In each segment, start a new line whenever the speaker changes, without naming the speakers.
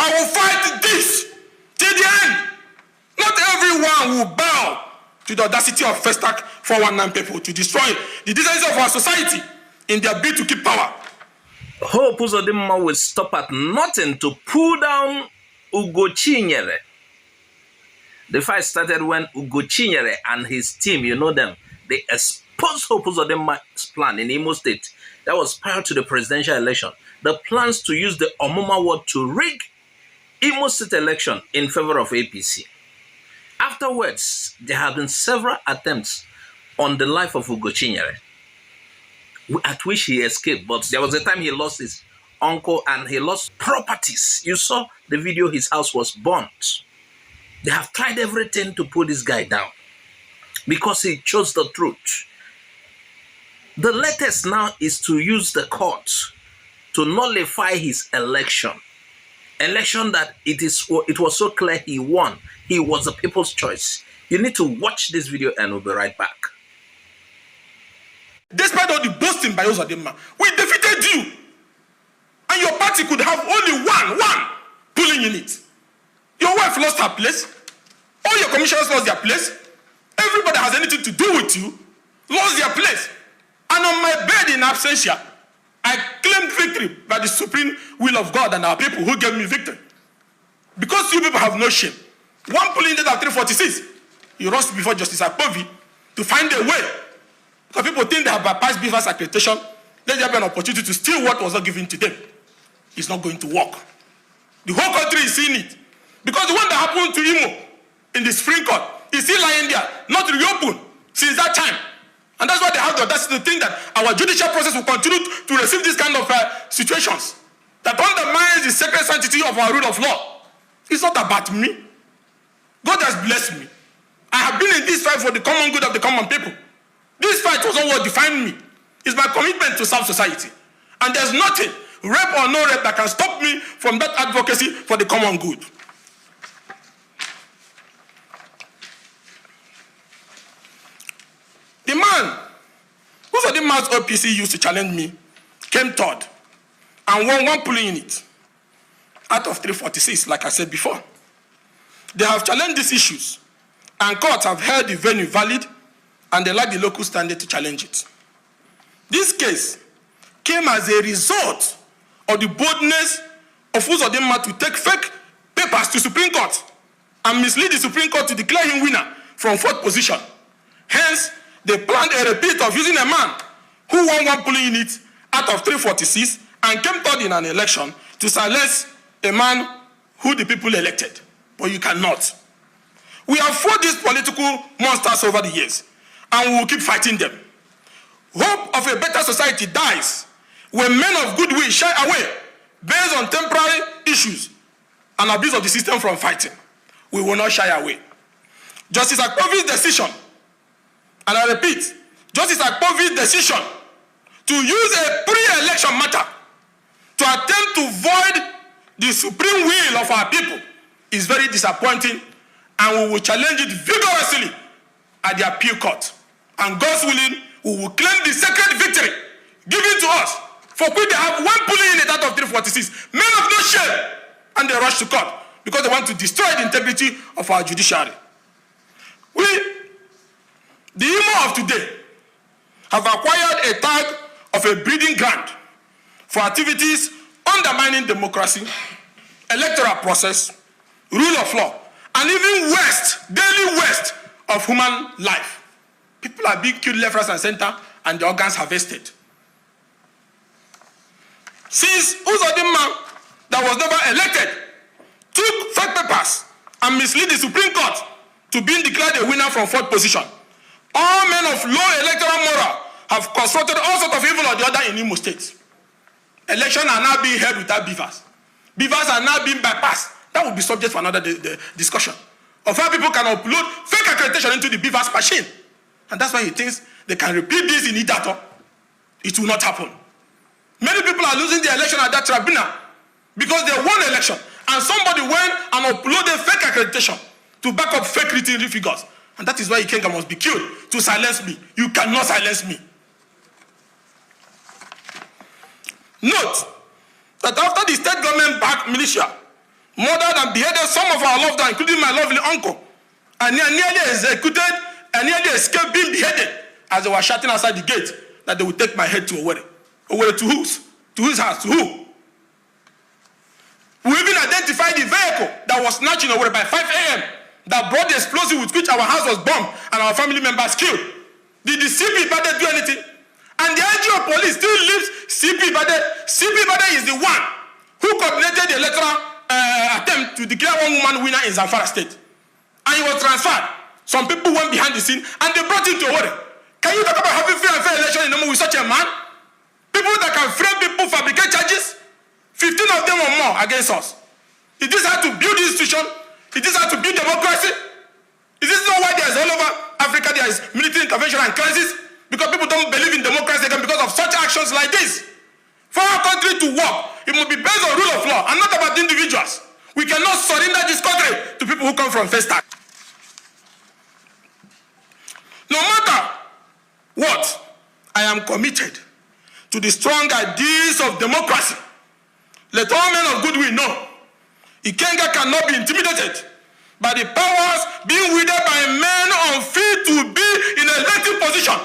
I will fight this till the end. Not everyone will bow to the audacity of Festac 419 people to destroy the decency of our society in their bid to keep power.
Hope Uzodinma will stop at nothing to pull down Ugochinyere. The fight started when Ugochinyere and his team, you know them, they exposed Hope Uzodinma's plan in Imo State. That was prior to the presidential election. The plans to use the Omuma word to rig Imo State election in favor of APC. Afterwards, there have been several attempts on the life of Ugochinyere, at which he escaped. But there was a time he lost his uncle and he lost properties. You saw the video, his house was burnt. They have tried everything to put this guy down because he chose the truth. The latest now is to use the court to nullify his election. Election that it was so clear he won. He was the people's choice. You need to watch this video and we'll be right back.
Despite all the boasting by Uzodinma, we defeated you. And your party could have only one pulling in it. Your wife lost her place. All your commissioners lost their place. Everybody that has anything to do with you lost their place. And on my bed in absentia, I claimed victory by the supreme will of God and our people who gave me victory. Because you people have no shame. One polling date of 346, you rushed before Justice Akpovi to find a way. Because people think they have bypassed BVAS accreditation, then they have an opportunity to steal what was not given to them. It's not going to work. The whole country is seeing it. Because the one that happened to Imo in the Supreme Court is still lying there, not reopened since that time. And that's why they have the audacity to think that our judicial process will continue to receive this kind of situations that undermines the sacred sanctity of our rule of law. It's not about me. God has blessed me. I have been in this fight for the common good of the common people. This fight was not what defined me. It's my commitment to serve society. And there's nothing, rape or no rape, that can stop me from that advocacy for the common good. The man who's the man's OPC used to challenge me came third and won one polling unit out of 346, like I said before. They have challenged these issues, and courts have held the venue valid, and they lack the local standard to challenge it. This case came as a result of the boldness of Uzodinma to take fake papers to Supreme Court and mislead the Supreme Court to declare him winner from fourth position. Hence, they planned a repeat of using a man who won one polling unit out of 346 and came third in an election to silence a man who the people elected. But you cannot. We have fought these political monsters over the years, and we will keep fighting them. Hope of a better society dies when men of goodwill shy away based on temporary issues and abuse of the system from fighting. We will not shy away. Justice Akpovi's decision, and I repeat, Justice Akpovi's decision to use a pre-election matter to attempt to void the supreme will of our people is very disappointing, and we will challenge it vigorously at the appeal court. And God's willing, we will claim the sacred victory given to us, for which they have one polling unit out of 346. Men of no shame, and they rush to court because they want to destroy the integrity of our judiciary. We, the Imo of today, have acquired a tag of a breeding ground for activities undermining democracy, electoral process, rule of law, and even daily waste of human life. People are being killed left, right, and center, and the organs harvested. Since Uzodinma, that was never elected, took fake papers and misled the Supreme Court to being declared a winner from fourth position, all men of low electoral moral have constructed all sorts of evil or the other in Imo State. Elections are now being held without beavers. Beavers are now being bypassed. That will be subject for another discussion of how people can upload fake accreditation into the beavers machine. And that's why he thinks they can repeat this in Idato. It will not happen. Many people are losing their election at that tribunal because they won election and somebody went and uploaded fake accreditation to back up fake written figures. And that is why Ikenga must be killed to silence me. You cannot silence me. Note that after the state government backed militia murdered and beheaded some of our loved ones, including my lovely uncle, and nearly executed and nearly escaped being beheaded as they were shouting outside the gate that they would take my head to Owerri. Owerri to whose? To whose house? To who? We even identified the vehicle that was snatched in Owerri by 5 a.m. that brought the explosive with which our house was bombed and our family members killed. Did the CP Bade do anything? And the IG of police still leaves CP Bade. CP Bade is the one who coordinated the electoral attempt to declare one woman winner in Zamfara State. And he was transferred. Some people went behind the scene and they brought him to Owerri. Can you talk about having free and fair election in Omo with such a man? People that can frame people, fabricate charges, 15 of them or more against us. Is this how to build the institution? Is this how to build democracy? Is this not why there is all over Africa there is military intervention and crisis? Because people don't believe in democracy again because of such actions like this. For our country to work, it must be based on rule of law and not about individuals. We cannot surrender this country to people who come from Festac. No matter what, I am committed to the strong ideals of democracy. Let all men of goodwill know Ikenga cannot be intimidated by the powers being wielded by men unfit to be in a elective position.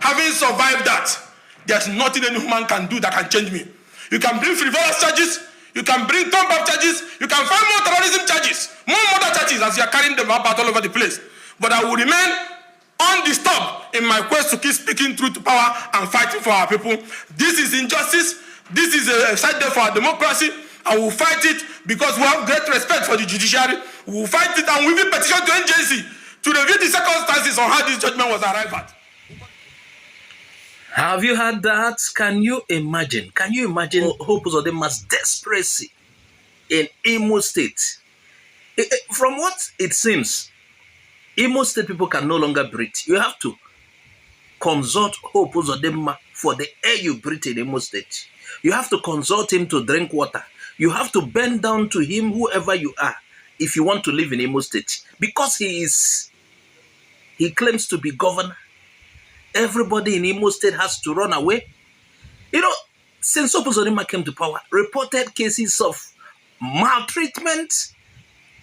Having survived that, there's nothing any human can do that can change me. You can bring frivolous charges, you can bring thumb-up charges, you can find more terrorism charges, more murder charges as you are carrying them about all over the place. But I will remain undisturbed in my quest to keep speaking truth to power and fighting for our people. This is injustice. This is a side day for our democracy, and we'll fight it because we have great respect for the judiciary. We'll fight it and we will petition to NJC to review the circumstances on how this judgment was arrived at.
Have you heard that? Can you imagine? Can you imagine Hope Uzodinma's desperacy in Imo State? From what it seems, Imo State people can no longer breathe. You have to consult Hope Uzodinma for the air you breathe in Imo State. You have to consult him to drink water. You have to bend down to him, whoever you are, if you want to live in Imo State. Because he claims to be governor. Everybody in Imo State has to run away. You know, since Hope Uzodinma came to power, reported cases of maltreatment,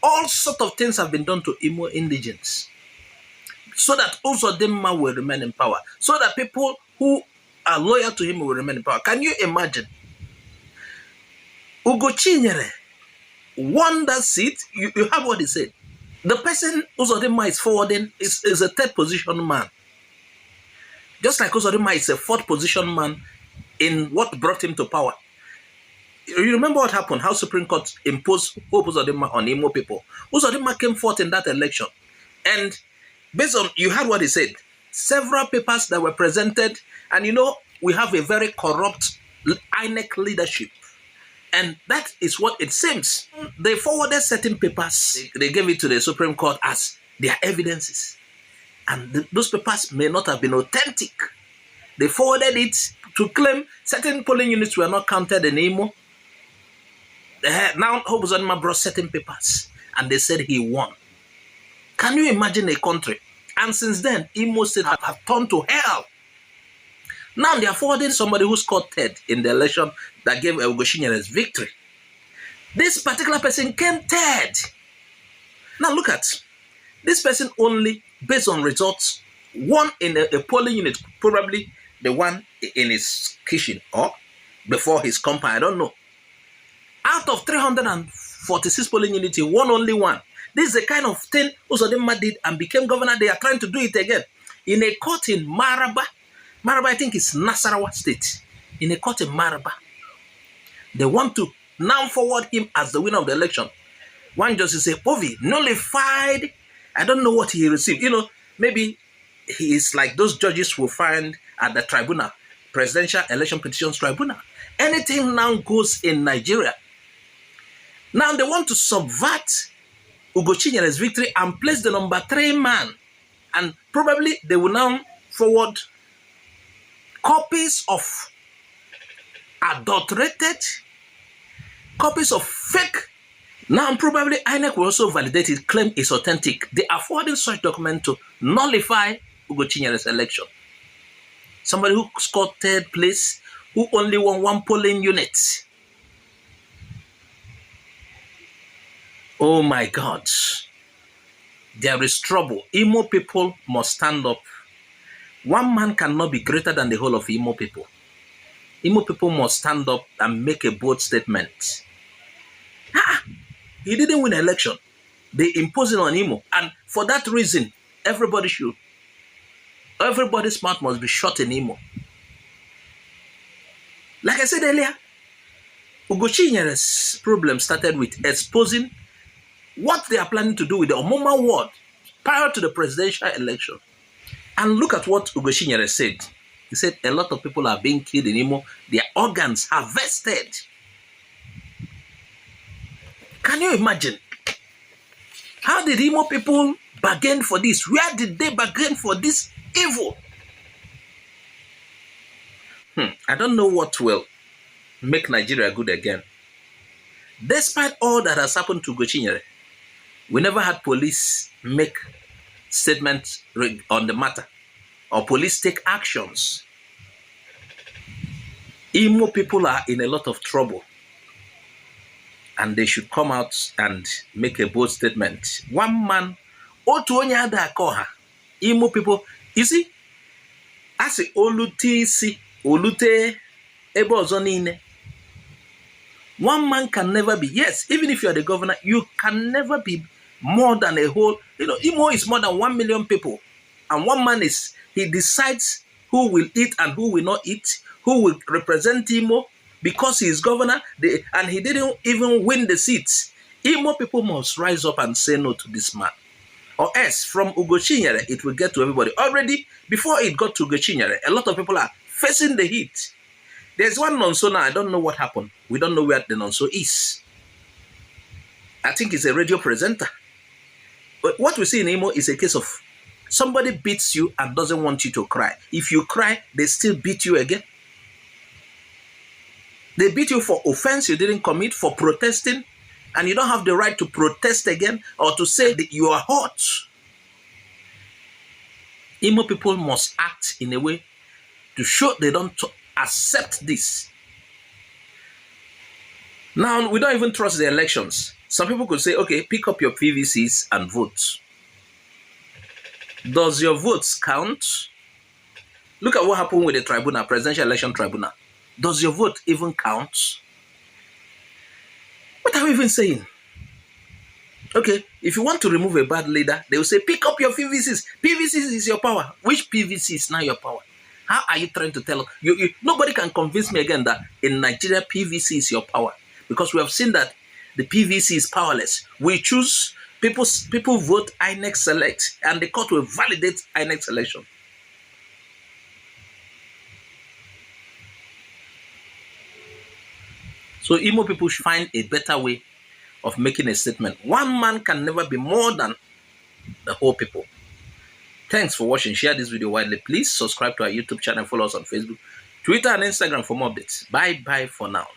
all sorts of things have been done to Imo indigents. So that Uzodinma will remain in power. So that people who are loyal to him will remain in power. Can you imagine? Ugochinyere won that seat. You have what he said. The person Uzodinma is forwarding is a third position man. Just like Uzodinma is a fourth position man in what brought him to power. You remember what happened? How Supreme Court imposed Hope Uzodinma on Imo people. Uzodinma came fourth in that election. And based on, you heard what he said, several papers that were presented, and you know, we have a very corrupt INEC leadership. And that is what it seems. They forwarded certain papers. They gave it to the Supreme Court as their evidences. And those papers may not have been authentic. They forwarded it to claim certain polling units were not counted in Imo. Now Hope Uzodinma brought certain papers and they said he won. Can you imagine a country? And since then, Imo State have turned to hell. Now they are forwarding somebody who scored third in the election that gave Ugochinyere victory. This particular person came third. Now look at this person only, based on results, won in a polling unit, probably the one in his kitchen or before his compound, I don't know. Out of 346 polling units, he won only one. This is the kind of thing Uzodinma did and became governor. They are trying to do it again. In a court in Maraba, I think it's Nasarawa State. In a court in Maraba, they want to now forward him as the winner of the election. One justice said, Ovi, nullified. I don't know what he received. You know, maybe he is like those judges who find at the tribunal, Presidential Election Petitions Tribunal. Anything now goes in Nigeria. Now they want to subvert Ugochinyere's victory and place the number 3 man. And probably they will now forward copies of adulterated, copies of fake. Now probably INEC will also validate it, claim it's authentic. They are forwarding such document to nullify Ugochinyere's election. Somebody who scored third place, who only won one polling unit. Oh my God. There is trouble. Imo people must stand up. One man cannot be greater than the whole of Imo people. Imo people must stand up and make a bold statement. He didn't win an election. They imposed it on Imo. And for that reason, everybody's mouth must be shut in Imo. Like I said earlier, Ugochinyere's problem started with exposing what they are planning to do with the Omoma ward prior to the presidential election. And look at what Ugochinyere said. He said a lot of people are being killed in Imo, their organs harvested. Can you imagine? How did Imo people bargain for this? Where did they bargain for this evil? I don't know what will make Nigeria good again. Despite all that has happened to Ugochinyere, we never had police make statements on the matter or police take actions. Imo people are in a lot of trouble and they should come out and make a bold statement. One man, otu onye ada akoha. Imo people, you see, as a olute ebe ozo niile. One man can never be, yes, even if you are the governor, you can never be more than a whole. Imo is more than 1 million people. And one man he decides who will eat and who will not eat, who will represent Imo because he is governor, and he didn't even win the seats. Imo people must rise up and say no to this man. Or else, from Ugochinyere, it will get to everybody. Already, before it got to Ugochinyere, a lot of people are facing the heat. There's one nonso now, I don't know what happened. We don't know where the nonso is. I think he's a radio presenter. But what we see in Imo is a case of somebody beats you and doesn't want you to cry. If you cry, they still beat you again. They beat you for offense you didn't commit, for protesting, and you don't have the right to protest again or to say that you are hurt. Imo people must act in a way to show they don't accept this. Now, we don't even trust the elections. Some people could say, okay, pick up your PVCs and vote. Does your votes count? Look at what happened with the tribunal, presidential election tribunal. Does your vote even count? What are we even saying? Okay, if you want to remove a bad leader, they will say, pick up your PVCs. PVCs is your power. Which PVC is now your power? How are you trying to tell? Nobody can convince me again that in Nigeria, PVC is your power. Because we have seen that the PVC is powerless. We choose, people vote, INEC select, and the court will validate INEC selection. So Imo people should find a better way of making a statement. One man can never be more than the whole people. Thanks for watching. Share this video widely. Please subscribe to our YouTube channel. Follow us on Facebook, Twitter, and Instagram for more updates. Bye-bye for now.